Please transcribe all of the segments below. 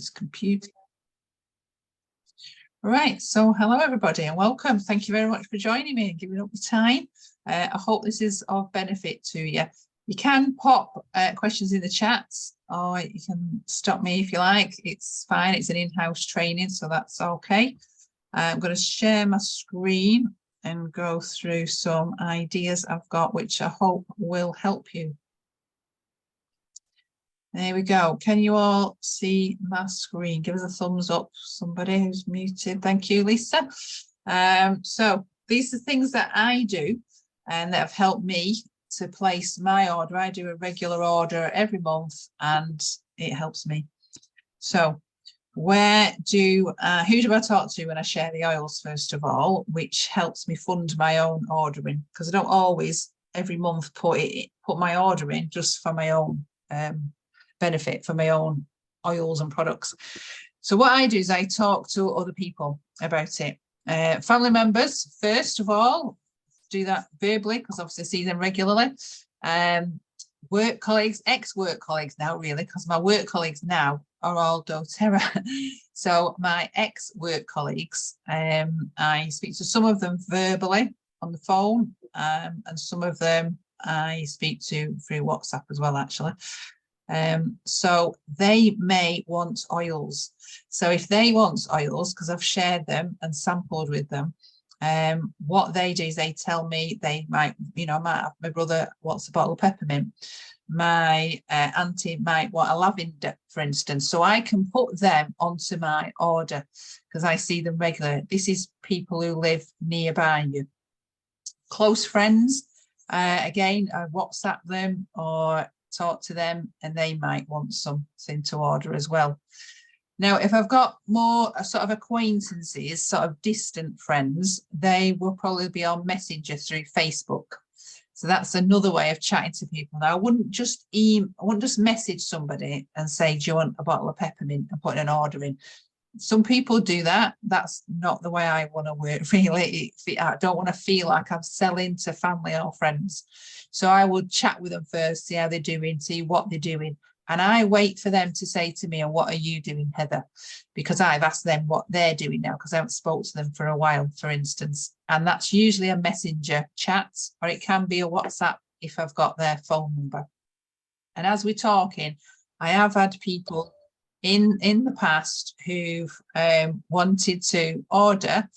this computer. Right, so hello everybody and welcome. Thank you very much for joining me and giving up your time. I hope this is of benefit to you. You can pop questions in the chats, or you can stop me if you like. It's fine, it's an in-house training, so that's okay. I'm going to share my screen and go through some ideas I've got, which I hope will help you. There we go. Can you all see my screen? Give us a thumbs up, somebody who's muted. Thank you, Lisa. So these are things that I do and that have helped me to place my order. I do a regular order every month and it helps me. So who do I talk to when I share the oils, first of all, which helps me fund my own ordering? Because I don't always every month put my order in just for my own benefit, for my own oils and products. So what I do is I talk to other people about it. Family members, first of all, do that verbally because obviously I see them regularly. Work colleagues, ex-work colleagues now, really, because my work colleagues now are all doTERRA. So my ex-work colleagues, I speak to some of them verbally on the phone, and some of them I speak to through WhatsApp as well, actually. So they may want oils. So if they want oils, because I've shared them and sampled with them, what they do is they tell me they might, my brother wants a bottle of peppermint. My auntie might want a lavender, for instance. So I can put them onto my order because I see them regularly. This is people who live nearby you. Close friends, again, I WhatsApp them or talk to them and they might want something to order as well. Now, if I've got more sort of acquaintances, sort of distant friends, they will probably be on Messenger through Facebook. So that's another way of chatting to people. Now, I wouldn't just message somebody and say, do you want a bottle of peppermint, and put an order in. Some people do that. That's not the way I want to work, really. I don't want to feel like I'm selling to family or friends. So I will chat with them first, see how they're doing, see what they're doing. And I wait for them to say to me, and what are you doing, Heather? Because I've asked them what they're doing now, because I haven't spoken to them for a while, for instance. And that's usually a messenger chat, or it can be a WhatsApp if I've got their phone number. And as we're talking, I have had people in the past who've wanted to order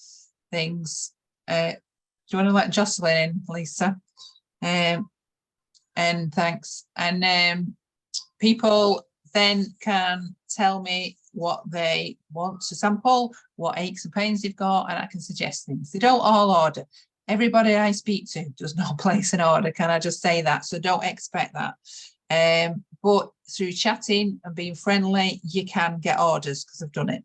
things. Do you want to let Jocelyn in, Lisa? And thanks. And people then can tell me what they want to sample, what aches and pains they've got, and I can suggest things. They don't all order. Everybody I speak to does not place an order. Can I just say that? So don't expect that. But through chatting and being friendly, you can get orders because I've done it.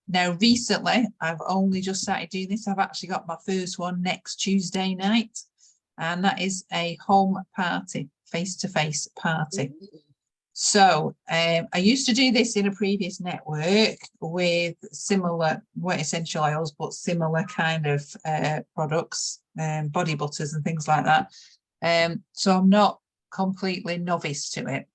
Now, recently, I've only just started doing this. I've actually got my first one next Tuesday night, and that is a home party, face-to-face party. So I used to do this in a previous network with similar essential oils, but similar kind of products, body butters and things like that. So I'm not completely novice to it,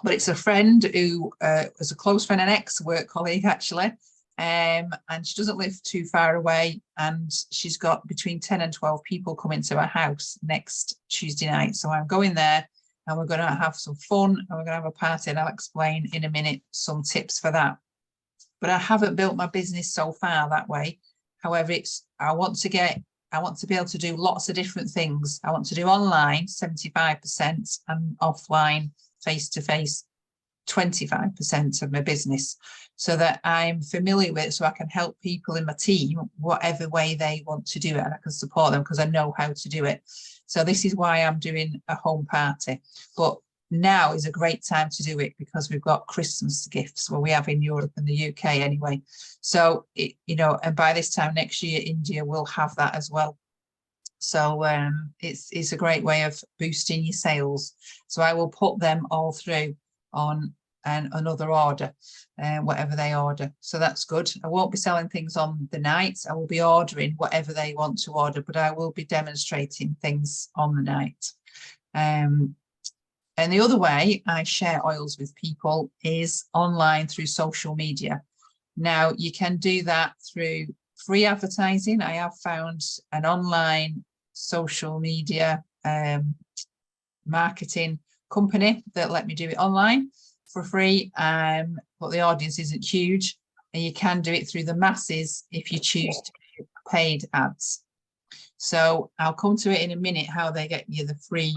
but it's a friend who was a close friend, an ex-work colleague actually, and she doesn't live too far away, and she's got between 10 and 12 people coming to her house next Tuesday night. So I'm going there and we're going to have some fun and we're going to have a party, and I'll explain in a minute some tips for that. But I haven't built my business so far that way. However, I want to be able to do lots of different things. I want to do online 75% and offline face-to-face 25% of my business, so that I'm familiar with it, so I can help people in my team whatever way they want to do it, and I can support them because I know how to do it. So this is why I'm doing a home party. But now is a great time to do it because we've got Christmas gifts, well, we have in Europe and the UK anyway. So and by this time next year, India will have that as well. So it's a great way of boosting your sales. So I will put them all through on another order, whatever they order. So that's good. I won't be selling things on the night. I will be ordering whatever they want to order, but I will be demonstrating things on the night. And the other way I share oils with people is online through social media. Now, you can do that through free advertising. I have found an online social media marketing company that let me do it online for free, but the audience isn't huge, and you can do it through the masses if you choose to do paid ads. So I'll come to it in a minute how they get you the free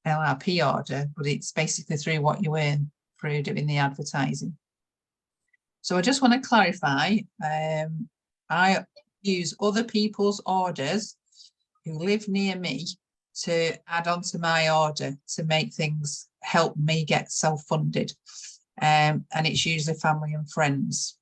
LRP order, but it's basically through what you earn through doing the advertising. So I just want to clarify, I use other people's orders who live near me to add on to my order to make things help me get self-funded. And it's usually family and friends.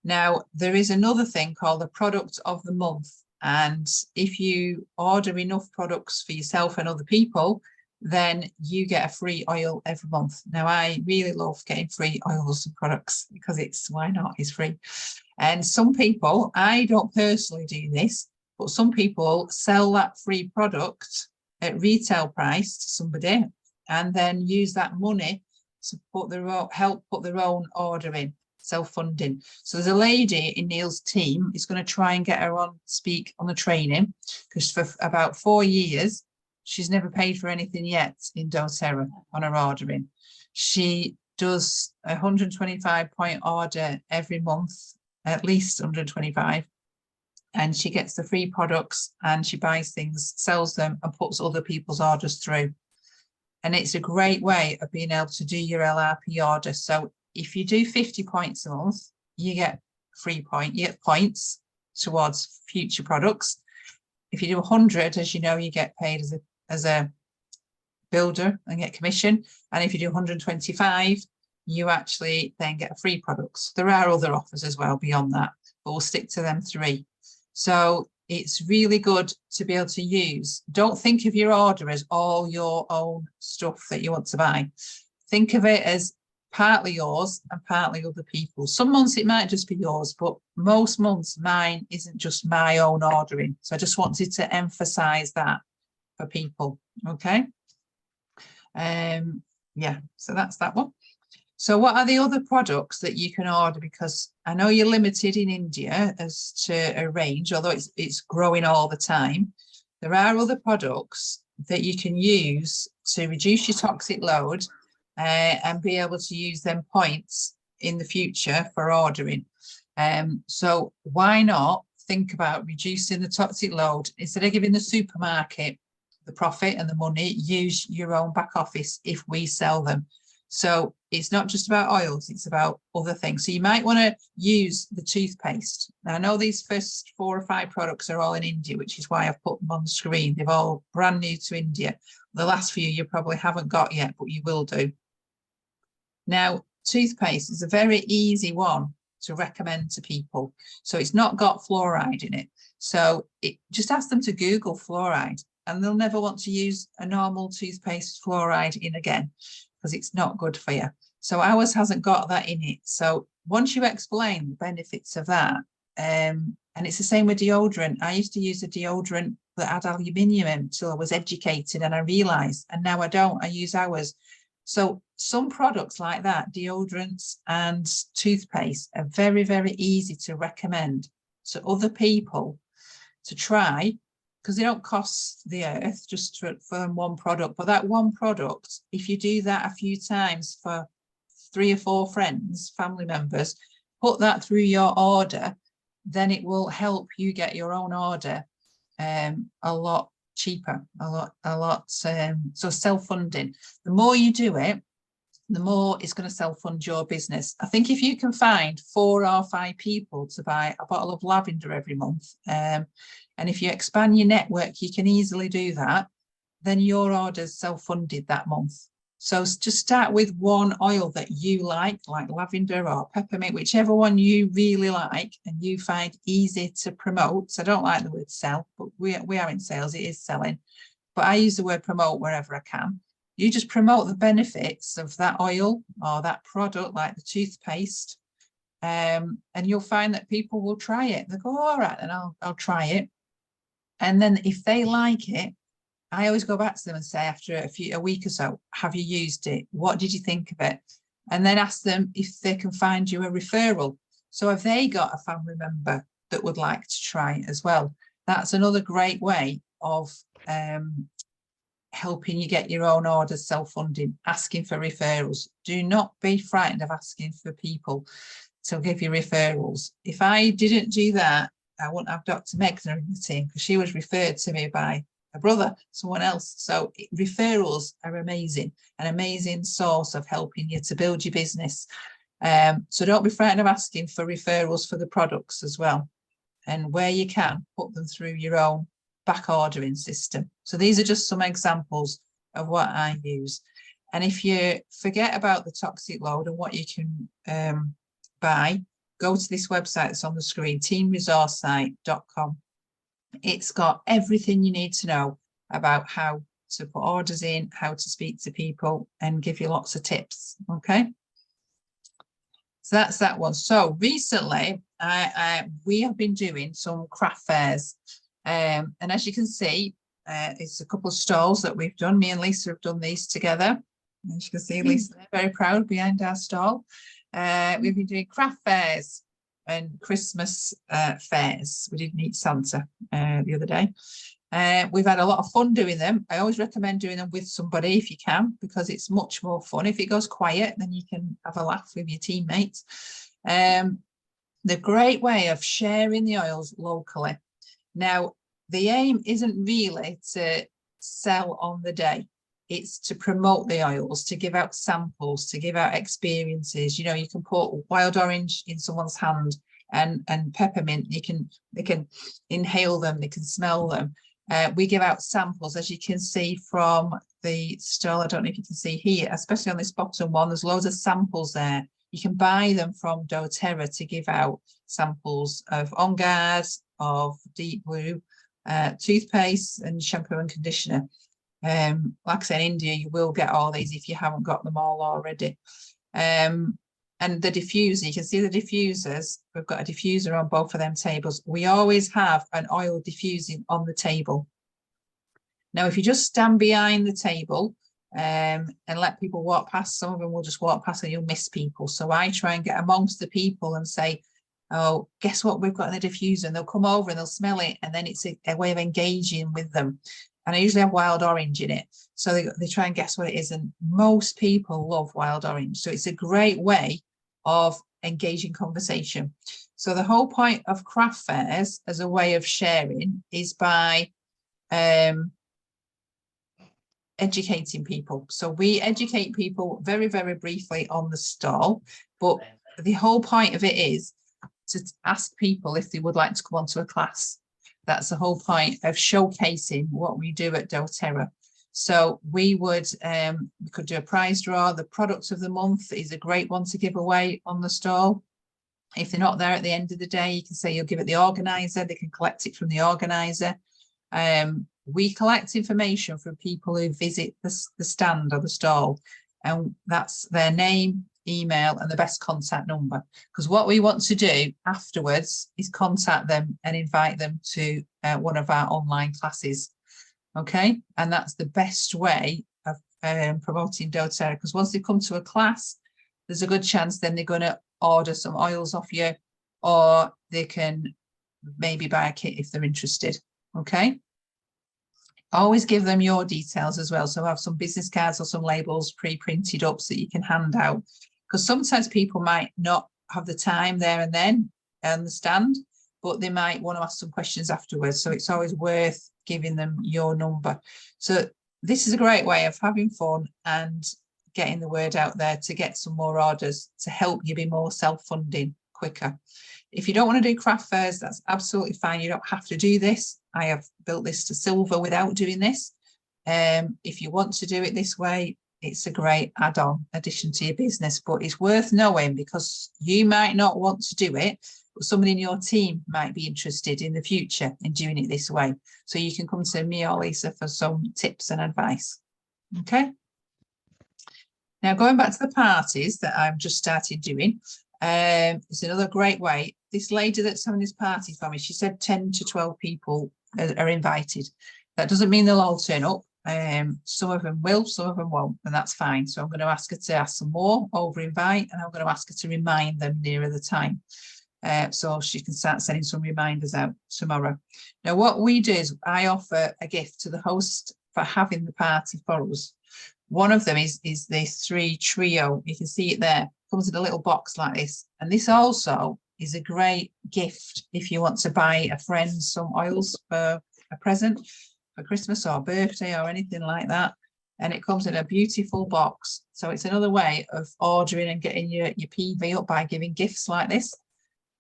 Now, there is another thing called the product of the month. And if you order enough products for yourself and other people, then you get a free oil every month. Now, I really love getting free oils and products because why not? It's free. And some people, I don't personally do this, but some people sell that free product at retail price to somebody and then use that money to help put their own order in, self-funding. So there's a lady in Neil's team is going to try and get her on speak on the training, because for about 4 years, she's never paid for anything yet in doTERRA on her ordering. She does a 125 point order every month, at least 125. And she gets the free products and she buys things, sells them and puts other people's orders through. And it's a great way of being able to do your LRP order. So if you do 50 points a month, you get you get points towards future products. If you do 100, as you know, you get paid as a builder and get commission. And if you do 125, you actually then get free products. There are other offers as well beyond that, but we'll stick to them 3. So it's really good to be able to use. Don't think of your order as all your own stuff that you want to buy. Think of it as partly yours and partly other people's. Some months it might just be yours, but most months mine isn't just my own ordering. So I just wanted to emphasize that for people. Okay. Yeah, so that's that one. So what are the other products that you can order? Because I know you're limited in India as to a range, although it's growing all the time. There are other products that you can use to reduce your toxic load and be able to use them points in the future for ordering. So why not think about reducing the toxic load? Instead of giving the supermarket the profit and the money, use your own back office if we sell them. So it's not just about oils, it's about other things. So you might want to use the toothpaste. Now, I know these first 4 or 5 products are all in India, which is why I've put them on the screen. They're all brand new to India. The last few you probably haven't got yet, but you will do. Now, toothpaste is a very easy one to recommend to people. So it's not got fluoride in it. So just ask them to Google fluoride and they'll never want to use a normal toothpaste fluoride in again, because it's not good for you. So ours hasn't got that in it. So once you explain the benefits of that, and it's the same with deodorant. I used to use a deodorant that had aluminium in until I was educated and I realized, and now I don't, I use ours. So some products like that, deodorants and toothpaste, are very, very easy to recommend to other people to try, because they don't cost the earth just for one product. But that one product, if you do that a few times for 3 or 4 friends, family members, put that through your order, then it will help you get your own order a lot cheaper, a lot. So self-funding. The more you do it, the more it's going to self-fund your business. I think if you can find 4 or 5 people to buy a bottle of lavender every month, and if you expand your network, you can easily do that, then your order's self-funded that month. So just start with one oil that you like lavender or peppermint, whichever one you really like and you find easy to promote. So I don't like the word sell, but we are in sales, it is selling. But I use the word promote wherever I can. You just promote the benefits of that oil or that product, like the toothpaste, and you'll find that people will try it. They'll go, all right, then I'll try it. And then if they like it, I always go back to them and say after a week or so, have you used it? What did you think of it? And then ask them if they can find you a referral. So if they got a family member that would like to try it as well, that's another great way of helping you get your own orders self-funding, asking for referrals. Do not be frightened of asking for people to give you referrals. If I didn't do that, I wouldn't have Dr. Megna in the team, because she was referred to me by a brother, someone else. So referrals are amazing, an amazing source of helping you to build your business. So don't be frightened of asking for referrals for the products as well. And where you can, put them through your own back ordering system. So these are just some examples of what I use. And if you forget about the toxic load and what you can buy, go to this website that's on the screen, teamresourcesite.com. It's got everything you need to know about how to put orders in, how to speak to people, and give you lots of tips. Okay. So that's that one. So recently, we have been doing some craft fairs. And as you can see, it's a couple of stalls that we've done. Me and Lisa have done these together. As you can see, Lisa, very proud behind our stall. We've been doing craft fairs and Christmas fairs. We did meet Santa the other day. We've had a lot of fun doing them. I always recommend doing them with somebody if you can, because it's much more fun. If it goes quiet, then you can have a laugh with your teammates. The great way of sharing the oils locally. Now, the aim isn't really to sell on the day. It's to promote the oils, to give out samples, to give out experiences. You know, you can put wild orange in someone's hand and peppermint. They can inhale them, they can smell them. We give out samples, as you can see from the stall. I don't know if you can see here, especially on this bottom one, there's loads of samples there. You can buy them from doTERRA to give out samples of On Guard, of Deep Blue, toothpaste and shampoo and conditioner. Like I said, in India, you will get all these if you haven't got them all already. And the diffuser, you can see the diffusers. We've got a diffuser on both of them tables. We always have an oil diffusing on the table. Now, if you just stand behind the table and let people walk past, some of them will just walk past and you'll miss people. So I try and get amongst the people and say, oh, guess what we've got in the diffuser? And they'll come over and they'll smell it. And then it's a way of engaging with them. And I usually have wild orange in it. So they try and guess what it is. And most people love wild orange. So it's a great way of engaging conversation. So the whole point of craft fairs as a way of sharing is by educating people. So we educate people very, very briefly on the stall. But the whole point of it is to ask people if they would like to come onto a class. That's the whole point of showcasing what we do at doTERRA. So we could do a prize draw. The product of the month is a great one to give away on the stall. If they're not there at the end of the day, you can say you'll give it the organizer. They can collect it from the organizer. We collect information from people who visit the stand or the stall, and that's their name, email, and the best contact number. Because what we want to do afterwards is contact them and invite them to one of our online classes. Okay, and that's the best way of promoting doTERRA, because once they come to a class, there's a good chance then they're going to order some oils off you, or they can maybe buy a kit if they're interested. Okay, always give them your details as well. So have some business cards or some labels pre-printed up so you can hand out, because sometimes people might not have the time there and then on the stand, but they might want to ask some questions afterwards. So it's always worth giving them your number. So this is a great way of having fun and getting the word out there to get some more orders to help you be more self-funding quicker. If you don't want to do craft fairs, that's absolutely fine. You don't have to do this. I have built this to silver without doing this. If you want to do it this way, it's a great add-on addition to your business, but it's worth knowing, because you might not want to do it, but somebody in your team might be interested in the future in doing it this way. So you can come to me or Lisa for some tips and advice. Okay. Now, going back to the parties that I've just started doing, it's another great way. This lady that's having this party for me, she said 10 to 12 people are invited. That doesn't mean they'll all turn up. Some of them will, some of them won't, and that's fine. So I'm going to ask her to ask some more, over invite, and I'm going to ask her to remind them nearer the time. So she can start sending some reminders out tomorrow. Now, what we do is I offer a gift to the host for having the party for us. One of them is the 3 trio. You can see it there. Comes in a little box like this. And this also is a great gift if you want to buy a friend some oils for a present for Christmas or birthday or anything like that. And it comes in a beautiful box. So it's another way of ordering and getting your PV up by giving gifts like this.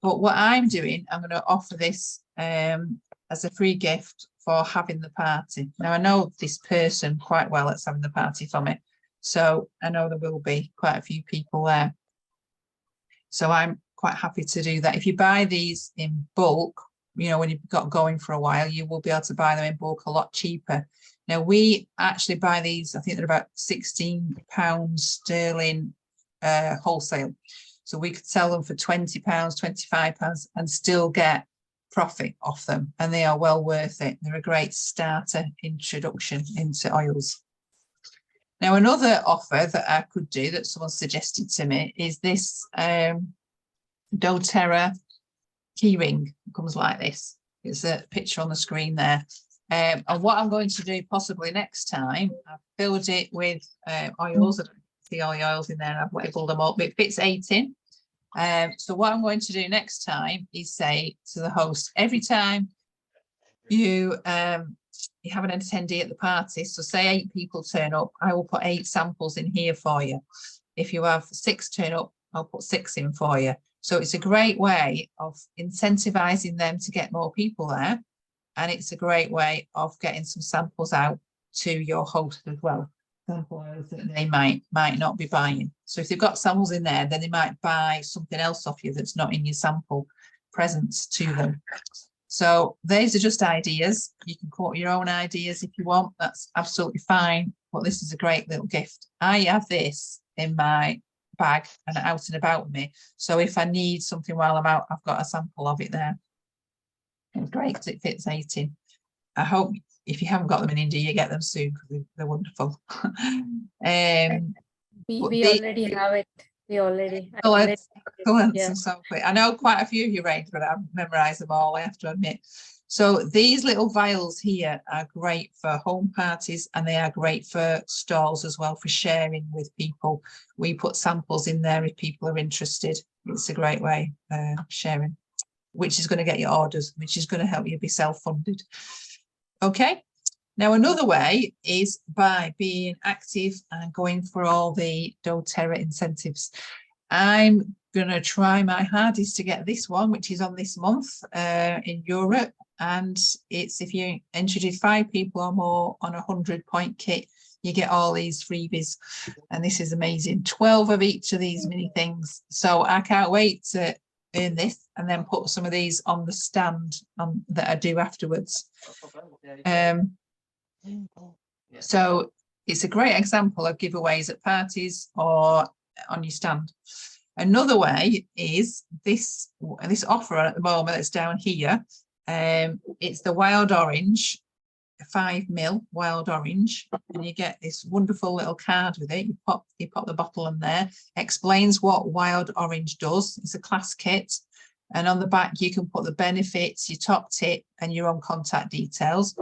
But what I'm doing, I'm going to offer this as a free gift for having the party. Now, I know this person quite well that's having the party for me. So I know there will be quite a few people there. So I'm quite happy to do that. If you buy these in bulk, you know, when you've got going for a while, you will be able to buy them in bulk a lot cheaper. Now, we actually buy these, I think they're about £16 sterling wholesale. So we could sell them for £20, £25 and still get profit off them. And they are well worth it. They're a great starter introduction into oils. Now, another offer that I could do that someone suggested to me is this doTERRA keyring. It comes like this. It's a picture on the screen there. And what I'm going to do possibly next time, I've filled it with oils. I don't see all the oils in there. I've labelled them up. It fits 8 in. So what I'm going to do next time is say to the host, every time you have an attendee at the party, so say 8 people turn up, I will put 8 samples in here for you. If you have 6 turn up, I'll put 6 in for you. So it's a great way of incentivizing them to get more people there. And it's a great way of getting some samples out to your host as well. Samples that they might not be buying. So if they've got samples in there, then they might buy something else off you that's not in your sample presents to them. So these are just ideas. You can quote your own ideas if you want. That's absolutely fine. But this is a great little gift. I have this in my bag and out and about with me. So if I need something while I'm out, I've got a sample of it there. It's great because it fits 8 in. I hope if you haven't got them in India, you get them soon because they're wonderful. We already have it. We already. Yeah. So quick. I know quite a few of you range, but I've memorized them all, I have to admit. So these little vials here are great for home parties and they are great for stalls as well, for sharing with people. We put samples in there if people are interested. It's a great way of sharing, which is going to get you orders, which is going to help you be self-funded. Okay. Now, another way is by being active and going for all the doTERRA incentives. I'm going to try my hardest to get this one, which is on this month in Europe. And it's if you introduce 5 people or more on a 100-point kit, you get all these freebies. And this is amazing. 12 of each of these mini things. So I can't wait to earn this and then put some of these on the stand that I do afterwards. So it's a great example of giveaways at parties or on your stand. Another way is this offer at the moment that's down here. It's the wild orange, 5 ml wild orange, and you get this wonderful little card with it. You pop the bottle in there, explains what wild orange does. It's a class kit. And on the back, you can put the benefits, your top tip, and your own contact details.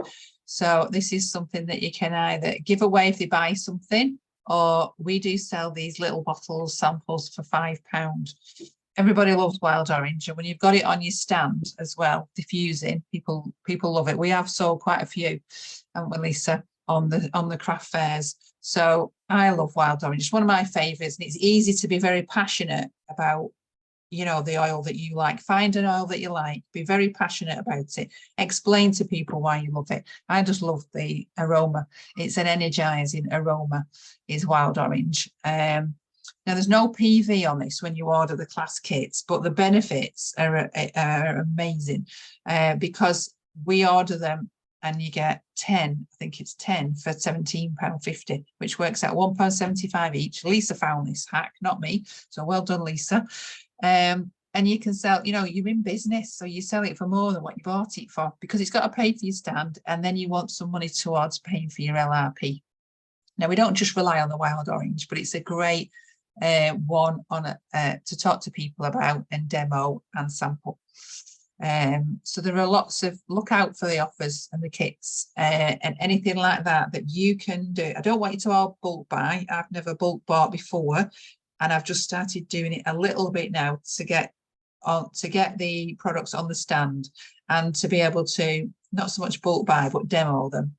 So this is something that you can either give away if they buy something, or we do sell these little bottles, samples for £5. Everybody loves wild orange. And when you've got it on your stand as well, diffusing, people love it. We have sold quite a few, haven't we, Lisa, on the craft fairs. So I love wild orange. It's one of my favourites. And it's easy to be very passionate about, you know, the oil that you like. Find an oil that you like, be very passionate about it, explain to people why you love it. I just love the aroma. It's an energizing aroma, is wild orange. Now there's no PV on this when you order the class kits, but the benefits are amazing because we order them and you get 10, I think it's 10 for £17.50, which works out £1.75 each. Lisa found this hack, not me. So well done, Lisa. And and you can sell, you know, you're in business, so you sell it for more than what you bought it for, because it's got to pay for your stand, and then you want some money towards paying for your LRP. Now, we don't just rely on the wild orange, but it's a great one on to talk to people about and demo and sample. So there are lots of, look out for the offers and the kits and anything like that that you can do. I don't want you to all bulk buy. I've never bulk bought before, and I've just started doing it a little bit now to get the products on the stand and to be able to not so much bulk buy but demo them.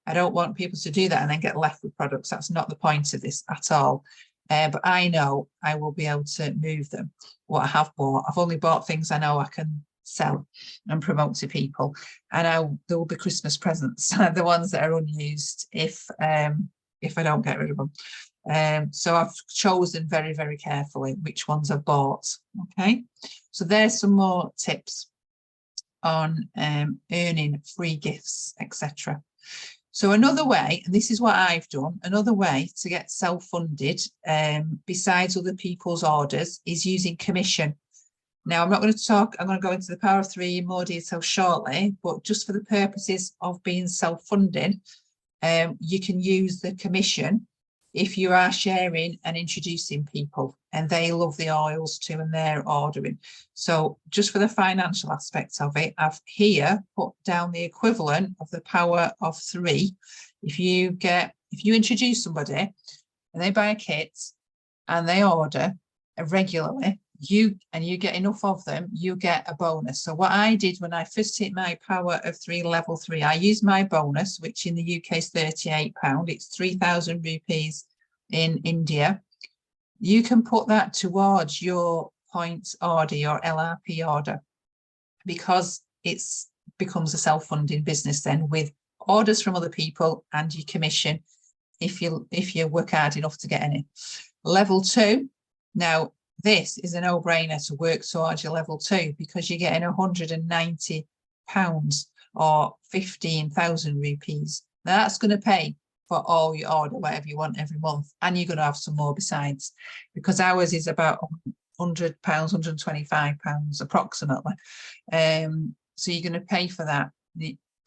I don't want people to do that and then get left with products. That's not the point of this at all. But I know I will be able to move them. What I have bought, I've only bought things I know I can sell and promote to people, and there will be Christmas presents, the ones that are unused if I don't get rid of them. So I've chosen very, very carefully which ones I've bought. Okay, so there's some more tips on earning free gifts, etc. So another way, and this is what I've done, another way to get self-funded besides other people's orders is using commission. Now, I'm not going to talk, I'm going to go into the Power of Three in more detail shortly, but just for the purposes of being self-funded, you can use the commission if you are sharing and introducing people, and they love the oils too and they're ordering. So just for the financial aspects of it, I've here put down the equivalent of the Power of Three. If you introduce somebody and they buy a kit and they order regularly, you get enough of them, you get a bonus. So what I did when I first hit my Power of Three level 3, I used my bonus, which in the UK is £38. It's 3,000 rupees in India. You can put that towards your points order, your LRP order, because it's becomes a self-funding business then, with orders from other people and your commission if you work hard enough to get any. Level 2, now this is a no-brainer to work towards your level 2, because you're getting £190 or 15,000 rupees. Now that's going to pay for all your order, whatever you want every month, and you're going to have some more besides, because ours is about £100, £125 approximately. So you're going to pay for that.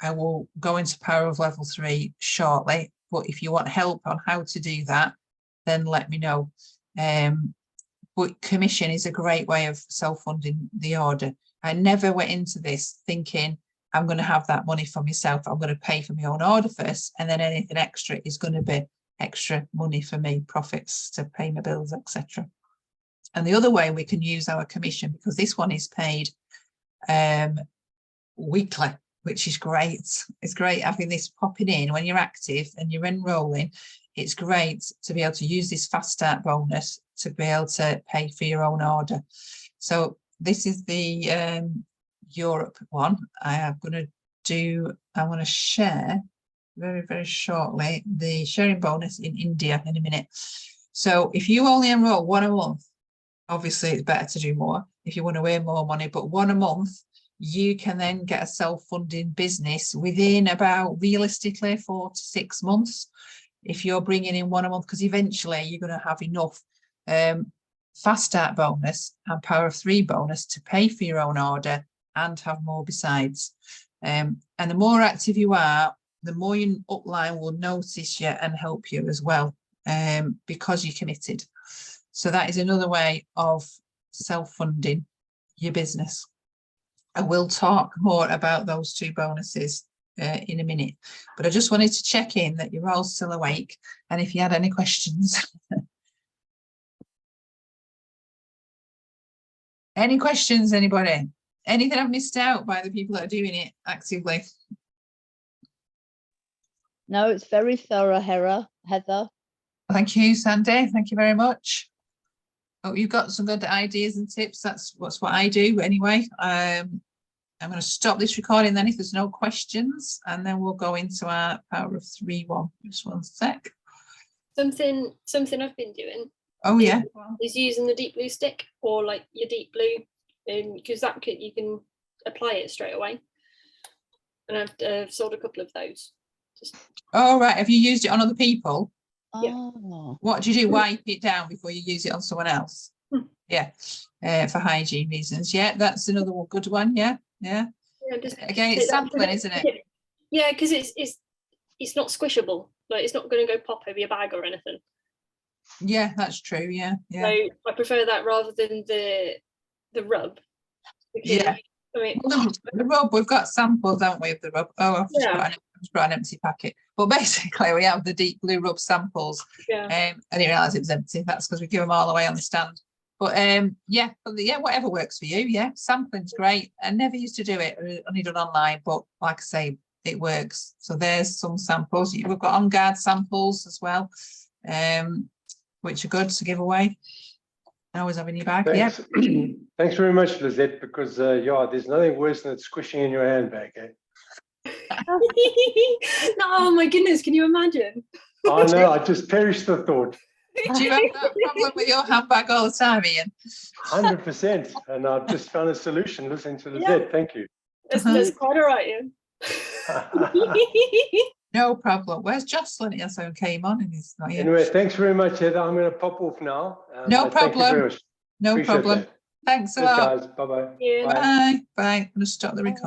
I will go into Power of level 3 shortly, but if you want help on how to do that, then let me know. But commission is a great way of self-funding the order. I never went into this thinking I'm going to have that money for myself. I'm going to pay for my own order first, and then anything extra is going to be extra money for me, profits to pay my bills, etc. And the other way we can use our commission, because this one is paid weekly, which is great. It's great having this popping in when you're active and you're enrolling. It's great to be able to use this fast start bonus to be able to pay for your own order. So this is the Europe one. I'm going to share very, very shortly the sharing bonus in India in a minute. So if you only enroll one a month, obviously it's better to do more if you want to earn more money, but one a month, you can then get a self-funding business within about realistically 4 to 6 months. If you're bringing in one a month, because eventually you're going to have enough fast start bonus and Power of 3 bonus to pay for your own order and have more besides. And the more active you are, the more your upline will notice you and help you as well, because you're committed. So that is another way of self-funding your business. I will talk more about those 2 bonuses in a minute, but I just wanted to check in that you're all still awake, and if you had any questions. Any questions, anybody? Anything I've missed out by the people that are doing it actively? No, it's very thorough, Heather. Thank you, Sandy. Thank you very much. Oh, you've got some good ideas and tips. That's what I do anyway. I'm going to stop this recording then if there's no questions, and then we'll go into our Power of 3 one. Just one sec. Something I've been doing. Oh yeah. Is using the deep blue stick, or like your deep blue, because that you can apply it straight away. And I've sold a couple of those. Oh right. Have you used it on other people? Yeah. Oh. What do you do? Wipe it down before you use it on someone else? Yeah, for hygiene reasons. Yeah, that's another good one. Yeah. Yeah, just Again, take it's that- sampling, isn't it? Yeah, because it's not squishable. Like it's not going to go pop over your bag or anything. Yeah, that's true. Yeah, So yeah, I prefer that rather than the rub. Because, yeah. I mean, Well, the rub, we've got samples, haven't we, of the rub? Oh, I've just, Yeah. got an empty packet. But basically, we have the deep blue rub samples. yeah. I didn't realise it was empty. That's because we give them all away on the stand. But yeah, whatever works for you. Yeah, sampling's great. I never used to do it. I only done online, but like I say, it works. So there's some samples. We've got on guard samples as well, which are good to give away. I always have in your bag. Yeah. Thanks. Thanks very much, Lizette, because yeah, there's nothing worse than it squishing in your handbag. Eh? Oh my goodness, can you imagine? I know, I just perished the thought. Do you have that problem with your handbag all the time, Ian? 100%. And I've just found a solution listening to Lizette. Thank you. That's quite all right, Ian. No problem. Where's Jocelyn? Yes, I came on and he's not here. Anyway, thanks very much, Heather. I'm going to pop off now. No but thank you very problem. much. No Appreciate problem. that. Thanks a Cheers, lot. guys. Bye-bye. Yeah. Bye. Bye. I'm going to stop the recording.